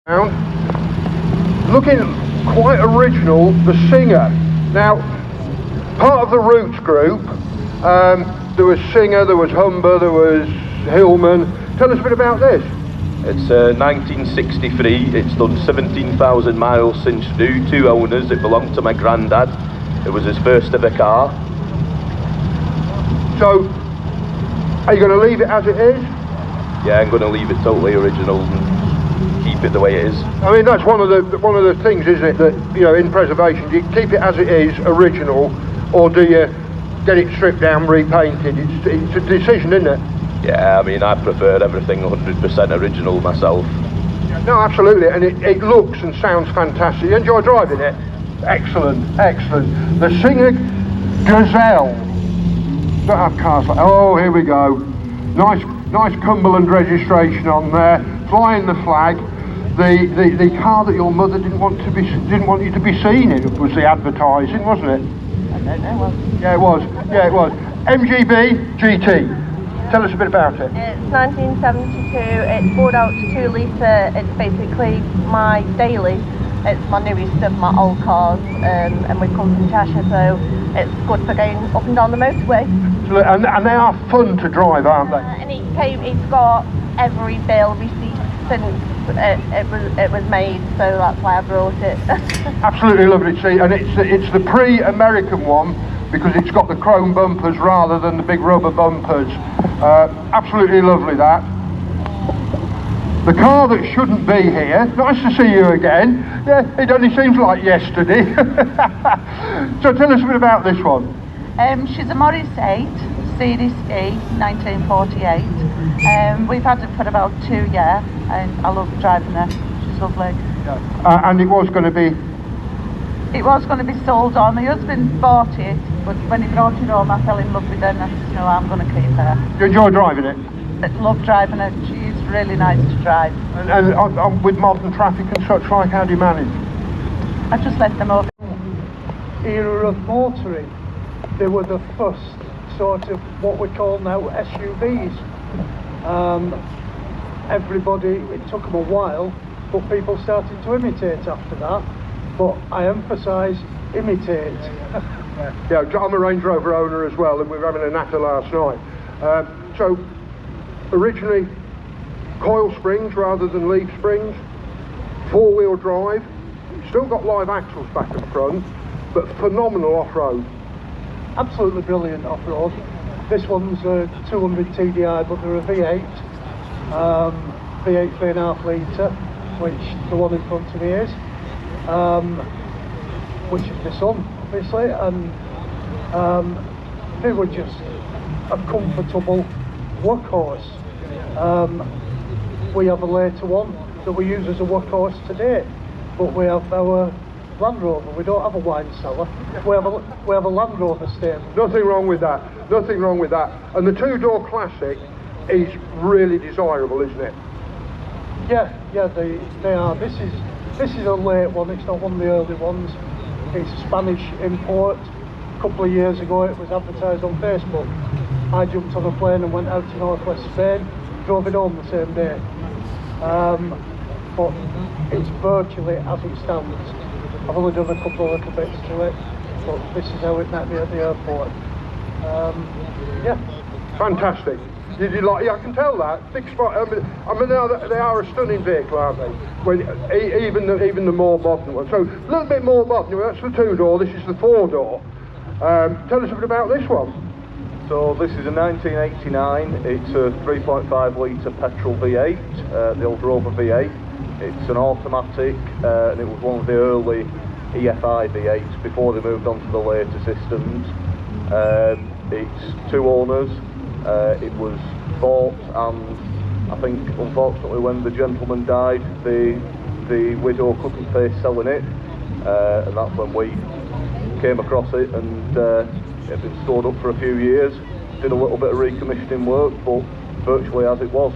Looking quite original, the Singer. Now, part of the Roots group, there was Singer, there was Humber, there was Hillman. Tell us a bit about this. It's 1963, it's done 17,000 miles since new, 2 owners, it belonged to my granddad. It was his first ever car. So, are you going to leave it as it is? Yeah, I'm going to leave it totally original and keep it the way it is. I mean, that's one of the things, isn't it, that, you know, in preservation, do you keep it as it is, original, or do you get it stripped down, repainted? It's a decision, isn't it? Yeah, I mean, I prefer everything 100% original myself. No, absolutely, and it looks and sounds fantastic. You enjoy driving it? Excellent, excellent. The Singer Gazelle. Don't have cars like, oh, here we go. Nice Cumberland registration on there. Flying the flag. The car that your mother didn't want you to be seen in was the advertising, wasn't it? I don't know. Yeah, it was. Yeah, it was. MGB GT. Tell us a bit about it. It's 1972. It's poured out to 2 litre. It's basically my daily. It's my newest of my old cars, and we come from Cheshire, so it's good for going up and down the motorway. And they are fun to drive, aren't they? And it's got every bill receipt since it was made, so that's why I brought it. Absolutely lovely to see, and it's the pre-American one because it's got the chrome bumpers rather than the big rubber bumpers. Absolutely lovely, that. The car that shouldn't be here, nice to see you again. Yeah, it only seems like yesterday. So tell us a bit about this one. She's a Morris 8, Series E, 1948. We've had it for about 2 years, and I love driving her. She's lovely. Yeah. And it was going to be? It was going to be sold on. My husband bought it, but when he brought it home, I fell in love with her, and I said, no, I'm going to keep her. You enjoy driving it? I love driving her. She's really nice to drive. And with modern traffic and such like, how do you manage? I just let them over. Era of motoring, they were the first sort of what we call now SUVs. Everybody, it took them a while, but people started to imitate after that. But I emphasise imitate. Yeah, I'm a Range Rover owner as well, and we were having a natter last night. So originally coil springs rather than leaf springs, 4-wheel drive, still got live axles back and front, but phenomenal off-road. Absolutely brilliant off-road. This one's a 200 TDI, but they're a V8, V8 3.5 litre, which the one in front of me is, which is my son, obviously, and they were just a comfortable workhorse. We have a later one that we use as a workhorse today, but we have our Land Rover. We don't have a wine cellar. We have a Land Rover stable. Nothing wrong with that. Nothing wrong with that. And the 2-door Classic is really desirable, isn't it? Yeah, they are. This is a late one. It's not one of the early ones. It's a Spanish import. A couple of years ago, it was advertised on Facebook. I jumped on a plane and went out to northwest Spain. Drove it home the same day. But it's virtually as it stands. I've only done a couple of little bits to it, but this is how it met me at the airport. Yeah. Fantastic. Did you like? Yeah, I can tell that. Big spot. I mean, they are a stunning vehicle, aren't they? When even the more modern one. So a little bit more modern. That's the 2-door. This is the 4-door. Tell us a bit about this one. So this is a 1989, it's a 3.5 litre petrol V8, the old Rover V8. It's an automatic, and it was one of the early EFI V8s before they moved on to the later systems. It's 2 owners. It was bought, and I think unfortunately when the gentleman died, the widow couldn't face selling it, and that's when we came across it, and it had been stored up for a few years. Did a little bit of recommissioning work, but virtually as it was.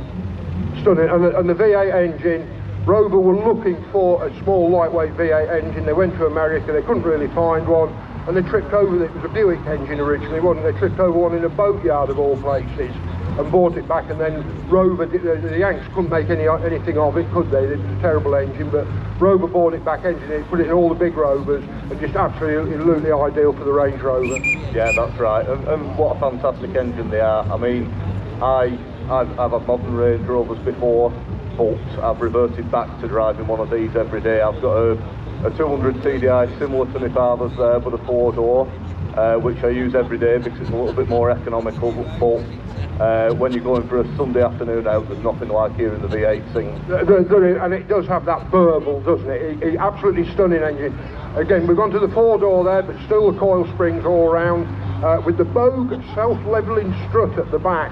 Stunning. And the V8 engine, Rover were looking for a small lightweight V8 engine. They went to America, they couldn't really find one, and they tripped over it. It was a Buick engine originally, wasn't it? They tripped over one in a boatyard of all places. and bought it back, and then Rover, the Yanks couldn't make anything of it, could they? It was a terrible engine, but Rover bought it back, engineered it, put it in all the big Rovers, and just absolutely ideal for the Range Rover. Yeah, that's right, and what a fantastic engine they are. I mean, I've had modern Range Rovers before, but I've reverted back to driving one of these every day. I've got a 200 TDI similar to my father's there, but a 4-door, which I use every day because it's a little bit more economical, but when you're going for a Sunday afternoon out, there's nothing like hearing the V8 sing. And it does have that burble, doesn't it? Absolutely stunning engine. Again, we've gone to the 4-door there, but still the coil springs all around, with the Bogue self-levelling strut at the back,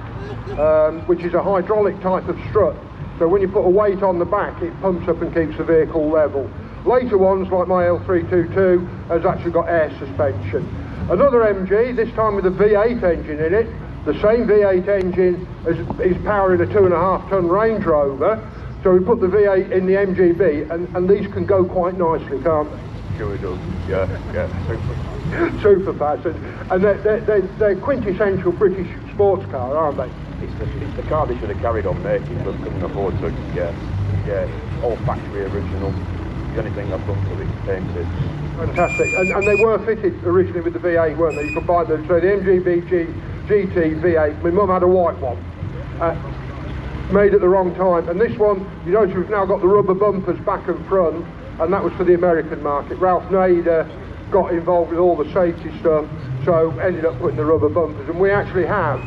which is a hydraulic type of strut. So when you put a weight on the back, it pumps up and keeps the vehicle level. Later ones, like my L322, has actually got air suspension. Another MG, this time with a V8 engine in it. The same V8 engine is powering a 2.5-ton Range Rover. So we put the V8 in the MGB, and these can go quite nicely, can't they? Sure it does. Yeah, super. Super fast, and they're quintessential British sports car, aren't they? It's the car they should have carried on making, but couldn't afford to. Yeah, all factory original. The only thing I've done to it painted. Fantastic, and they were fitted originally with the V8, weren't they? You could buy them. So the MGB GT V8. My mum had a white one, made at the wrong time, and this one, you notice we've now got the rubber bumpers back and front, and that was for the American market. Ralph Nader got involved with all the safety stuff, so ended up putting the rubber bumpers, and we actually have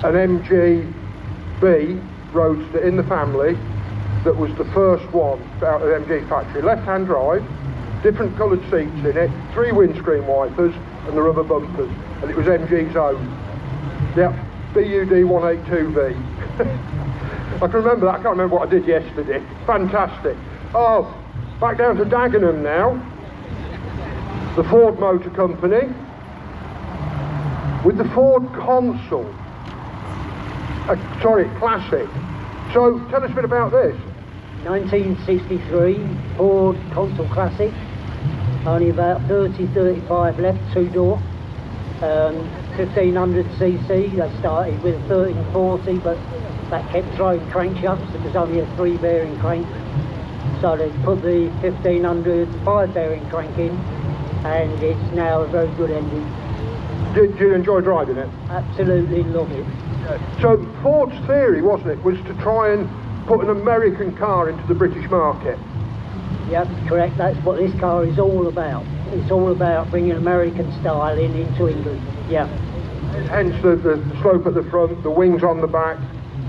an MGB Roadster in the family that was the first one out of the MG factory. Left-hand drive, different coloured seats in it, 3 windscreen wipers and the rubber bumpers, and it was MG's own. Yep, BUD 182V. I can remember that, I can't remember what I did yesterday. Fantastic. Oh, back down to Dagenham now. The Ford Motor Company with the Ford Consul. Classic. So tell us a bit about this. 1963 Ford Consul Classic, only about 35 left, 2-door, 1500cc. They started with a 1340, but that kept throwing crankshafts. It was only a 3-bearing crank, so they put the 1500 5-bearing crank in, and it's now a very good engine. Do you enjoy driving it? Absolutely love it. So Ford's theory, wasn't it, was to try and put an American car into the British market? Yep, correct. That's what this car is all about. It's all about bringing American style into England. Yeah. Hence the slope at the front, the wings on the back.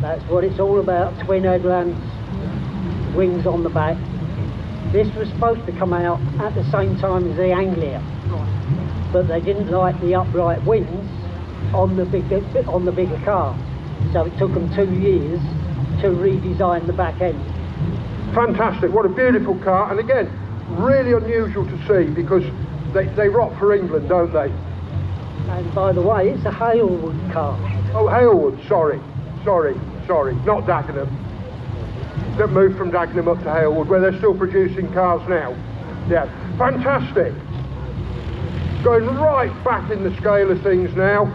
That's what it's all about. Twin headlamps, wings on the back. This was supposed to come out at the same time as the Anglia, but they didn't like the upright wings on the bigger car, so it took them 2 years to redesign the back end. Fantastic, what a beautiful car, and again, really unusual to see because they rock for England, don't they? And by the way, it's a Halewood car. Oh, Halewood, sorry, not Dagenham. They've moved from Dagenham up to Halewood, where they're still producing cars now. Yeah, fantastic. Going right back in the scale of things now,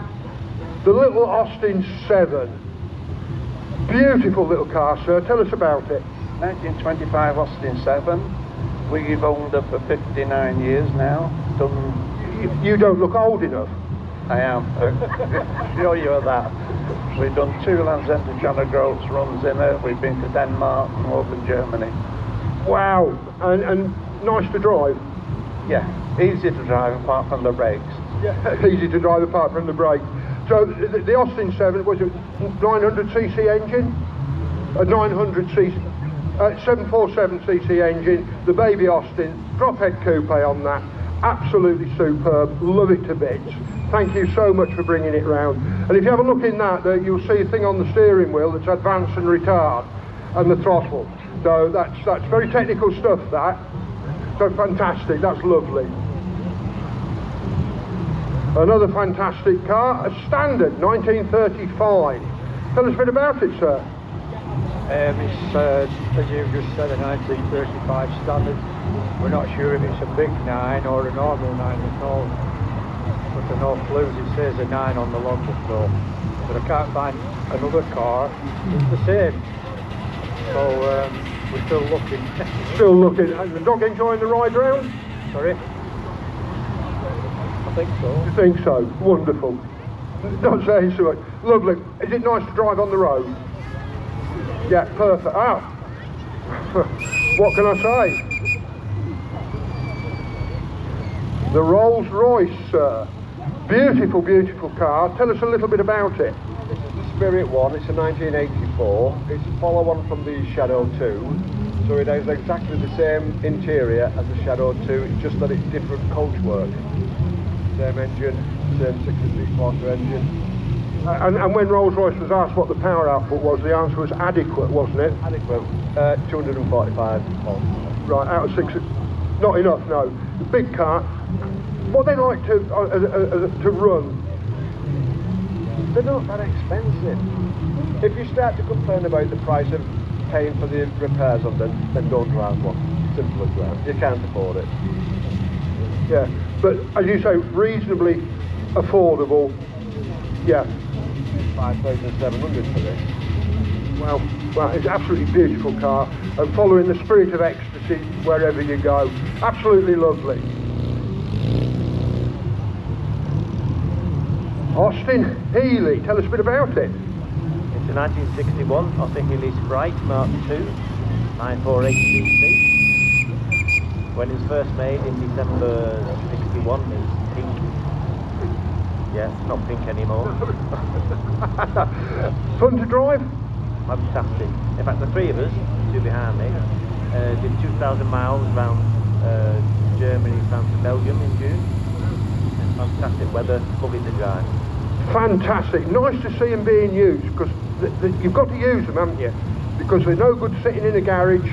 the little Austin 7. Beautiful little car, sir. Tell us about it. 1925 Austin 7. We've owned her for 59 years now. You don't look old enough. I am. Sure you are that. We've done 2 Land's End to John O'Groats runs in her. We've been to Denmark and Northern Germany. Wow, and nice to drive. Yeah, easy to drive apart from the brakes. Yeah, easy to drive apart from the brakes. So the Austin 7, was it 900cc engine? A 900cc, 747cc engine, the baby Austin, drop head coupe on that. Absolutely superb, love it to bits. Thank you so much for bringing it round. And if you have a look in that, you'll see a thing on the steering wheel that's advance and retard, and the throttle. So that's very technical stuff, that. So fantastic, that's lovely. Another fantastic car, a Standard, 1935. Tell us a bit about it, sir. It's, as you just said, a 1935 Standard. We're not sure if it's a big 9 or a normal 9 at all. But the no clues, it says a 9 on the logbook though. but I can't find another car that's the same. So we're still looking. Still looking. And the dog enjoying the ride round? Sorry? I think so. You think so? Wonderful. Not saying so much. Lovely. Is it nice to drive on the road? Yeah, perfect. Ah, what can I say? The Rolls Royce, sir. Beautiful, beautiful car. Tell us a little bit about it. This is the Spirit One. It's a 1984. It's a follow-on from the Shadow 2. So it has exactly the same interior as the Shadow 2. It's just that it's different coachwork. Same engine, same 63-quarter engine. And when Rolls-Royce was asked what the power output was, the answer was adequate, wasn't it? Adequate. 245 volts. Right, out of 6. Not enough, no. The big car. What they like to run? They're not that expensive. If you start to complain about the price of paying for the repairs on them, then don't drive one. Simple as that. You can't afford it. Yeah, but as you say, reasonably affordable. Yeah. 5,700 for this. Well, it's an absolutely beautiful car, and following the spirit of ecstasy wherever you go. Absolutely lovely. Austin Healey, tell us a bit about it. It's a 1961 Austin Healey Sprite Mark II, 948cc. When it was first made in December 61, it was pink. Yeah, it's not pink anymore. Fun to drive? Fantastic. In fact, the three of us, two behind me, did 2,000 miles around Germany, France and Belgium in June. And fantastic weather, lovely to drive. Fantastic. Nice to see them being used, because you've got to use them, haven't you? Because they're no good sitting in a garage.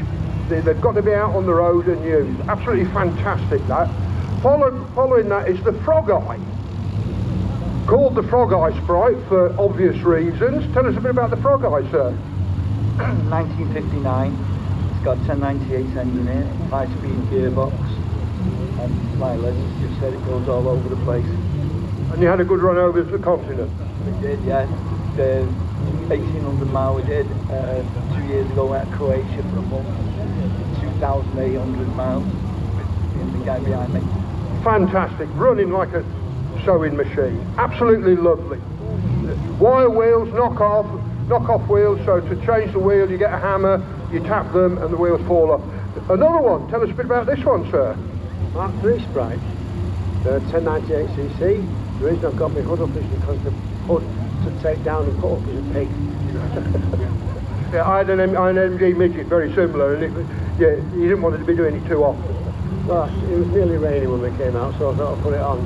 They've got to be out on the road and used. Absolutely fantastic, that. Following that is the Frog Eye. Called the Frog Eye Sprite for obvious reasons. Tell us a bit about the Frog Eye, sir. 1959. It's got 1098 engine in it, 5-speed gearbox, and like Les just said, it goes all over the place. And you had a good run over the continent? We did, yeah. The 1,800 mile we did 2 years ago. We went to Croatia for a month. 2,800 miles with the guy behind me. Fantastic. Running like a sewing machine. Absolutely lovely. Wire wheels, knock off wheels, so to change the wheel you get a hammer, you tap them and the wheels fall off. Another one, tell us a bit about this one, sir. Mark III Sprite, the 1098cc. The reason I've got my hood up is because the hood to take down and put up is a pig. Yeah, I had an MG midget very similar, and you didn't want to be doing it too often. Well, it was nearly raining when we came out, so I thought I'd put it on.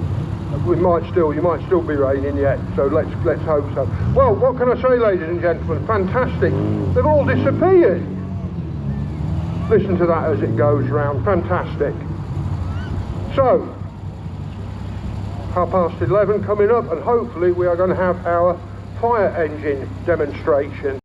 You might still be raining yet, so let's hope so. Well, what can I say, ladies and gentlemen? Fantastic. They've all disappeared. Listen to that as it goes round. Fantastic. So, 11:30 coming up, and hopefully we are going to have our fire engine demonstration.